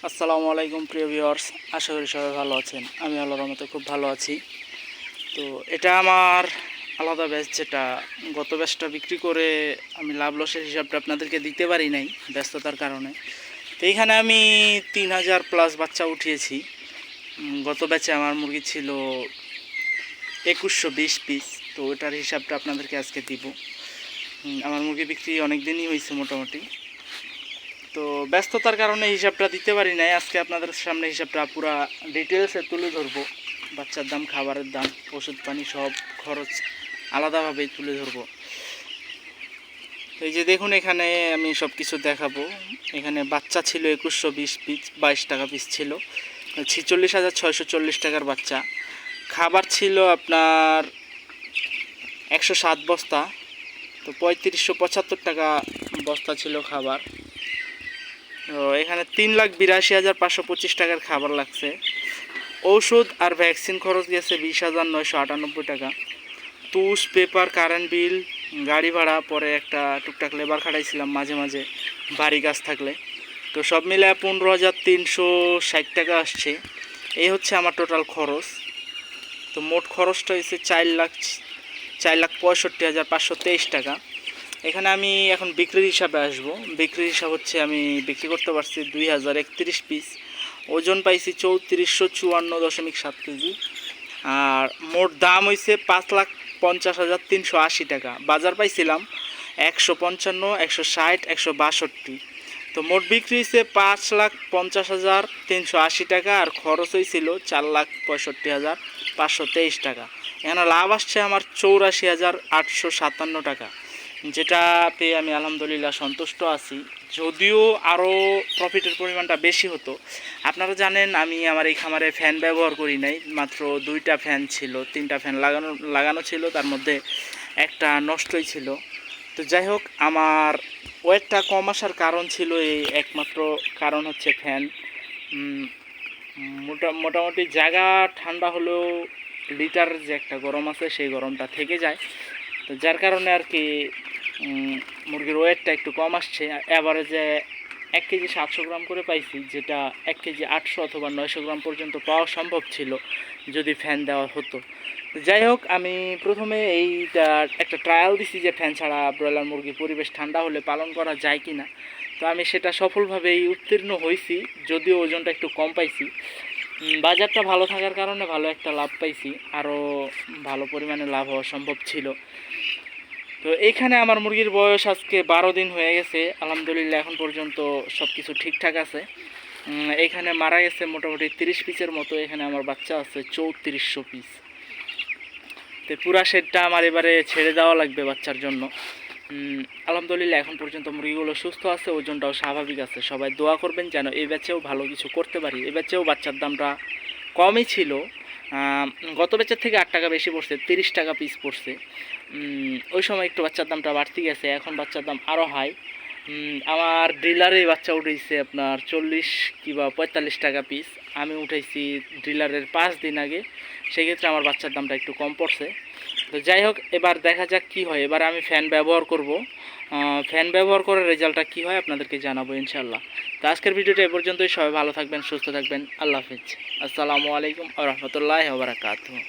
আসসালামু আলাইকুম প্রিয় ভিউয়ার্স, আশা করি সবাই ভালো আছেন। আমি আল্লাহর রহমতে খুব ভালো আছি। তো এটা আমার আলাদা ব্যাচ, যেটা গত ব্যাচটা বিক্রি করে আমি লাভ লসের হিসাবটা আপনাদেরকে দিতে পারি নাই ব্যস্ততার কারণে। তো এইখানে আমি 3000+ বাচ্চা উঠিয়েছি। গত ব্যাচে আমার মুরগি ছিল 2120 পিস। তো ওটার হিসাবটা আপনাদেরকে আজকে দিব। আমার মুরগি বিক্রি অনেক দিনই হয়েছে মোটামুটি। তো ব্যস্ততার কারণে হিসাবটা দিতে পারি নাই। আজকে আপনাদের সামনে হিসাবটা পুরা ডিটেলসে তুলে ধরবো। বাচ্চার দাম, খাবারের দাম, ওষুধ পানি সব খরচ আলাদাভাবেই তুলে ধরবো। এই যে দেখুন, এখানে আমি সব কিছু দেখাবো। এখানে বাচ্চা ছিল 2120 পিস, 22 টাকা পিস ছিল। 46,640 টাকার বাচ্চা। খাবার ছিল আপনার 107 বস্তা। তো 3575 টাকা বস্তা ছিল খাবার। তো এখানে 3,82,525 টাকার খাবার লাগছে। ঔষধ আর ভ্যাকসিন খরচ গেছে 20,998 টাকা। তুষ, পেপার, কারেন্ট বিল, গাড়ি ভাড়া, পরে একটা টুকটাক লেবার খাটাইছিলাম মাঝে মাঝে বাড়ি কাজ থাকলে। তো সব মিলে 15,360 টাকা আসছে। এই হচ্ছে আমার টোটাল খরচ। তো মোট খরচটা হয়েছে 4,65,523 টাকা। এখানে আমি এখন বিক্রির হিসাবে আসব। বিক্রির হিসাব হচ্ছে, আমি বিক্রি করতে পারছি 2031 পিস। ওজন পাইছি 3454.7 কেজি। আর মোট দাম হয়েছে 5,50,380 টাকা। বাজার পাইছিলাম 155, 160, 162। তো মোট বিক্রি হয়েছে 5,50,380 টাকা। আর খরচ হয়েছিল 4,65,523 টাকা। এখানে লাভ আসছে আমার 84,857 টাকা, যেটা পেয়ে আমি আলহামদুলিল্লাহ সন্তুষ্ট আছি। যদিও আরও প্রফিটের পরিমাণটা বেশি হতো। আপনারা জানেন আমি আমার এই খামারে ফ্যান ব্যবহার করি নাই। মাত্র 2টা ফ্যান ছিল, 3টা ফ্যান লাগানো ছিল, তার মধ্যে একটা নষ্টই ছিল। তো যাই হোক, আমার ওয়েটটা কম আসার কারণ ছিল এই একমাত্র কারণ হচ্ছে ফ্যান। মোটামুটি জায়গা ঠান্ডা হলেও লিটার যে একটা গরম আছে, সেই গরমটা থেকে যায়। তো যার কারণে আর কি মুরগির ওয়েটটা একটু কম আসছে। অ্যাভারেজে 1 কেজি 700 গ্রাম করে পাইছি, যেটা 1 কেজি 800 অথবা 900 গ্রাম পর্যন্ত পাওয়া সম্ভব ছিল যদি ফ্যান দেওয়া হতো। যাই হোক, আমি প্রথমে এইটা একটা ট্রায়াল দিছি যে ফ্যান ছাড়া ব্রয়লার মুরগি পরিবেশ ঠান্ডা হলে পালন করা যায় কি না। তো আমি সেটা সফলভাবেই উত্তীর্ণ হয়েছি, যদিও ওজনটা একটু কম পাইছি। বাজারটা ভালো থাকার কারণে ভালো একটা লাভ পাইছি, আরও ভালো পরিমাণে লাভ হওয়া সম্ভব ছিল। তো এইখানে আমার মুরগির বয়স আজকে 12 দিন হয়ে গেছে। আলহামদুলিল্লাহ এখন পর্যন্ত সব কিছু ঠিকঠাক আছে। এইখানে মারা গেছে মোটামুটি 30 পিসের মতো। এখানে আমার বাচ্চা আছে 3400 পিস। তো পুরা শেডটা আমার এবারে ছেড়ে দেওয়া লাগবে বাচ্চার জন্য। আলহামদুলিল্লাহ এখন পর্যন্ত মুরগিগুলো সুস্থ আছে, ওজনটাও স্বাভাবিক আছে। সবাই দোয়া করবেন যেন এই ব্যাচেও ভালো কিছু করতে পারি। এই ব্যাচেও বাচ্চার দামটা কমই ছিল। গত ব্যাচের থেকে 8 টাকা বেশি পড়ছে, 30 টাকা পিস পড়ছে। ওই সময় একটু বাচ্চার দামটা বাড়তি গেছে, এখন বাচ্চার দাম আরও হাই। আমার ডিলারে বাচ্চা উঠেছে আপনার 40 কিংবা 45 টাকা পিস। আমি উঠাইছি ডিলারের 5 দিন আগে, সেক্ষেত্রে আমার বাচ্চার দামটা একটু কম পড়ছে। তো যাই হোক, এবার দেখা যাক কি হয়। এবার আমি ফ্যান ব্যবহার করব। ফ্যান ব্যবহার করে রেজাল্টটা কী হয় আপনাদেরকে জানাবো ইনশাল্লাহ। তো আজকের ভিডিওটা এ পর্যন্তই। সবাই ভালো থাকবেন, সুস্থ থাকবেন। আল্লাহ হাফিজ। আসসালামু আলাইকুম ওয়া রাহমাতুল্লাহি ওয়া বারাকাতুহু।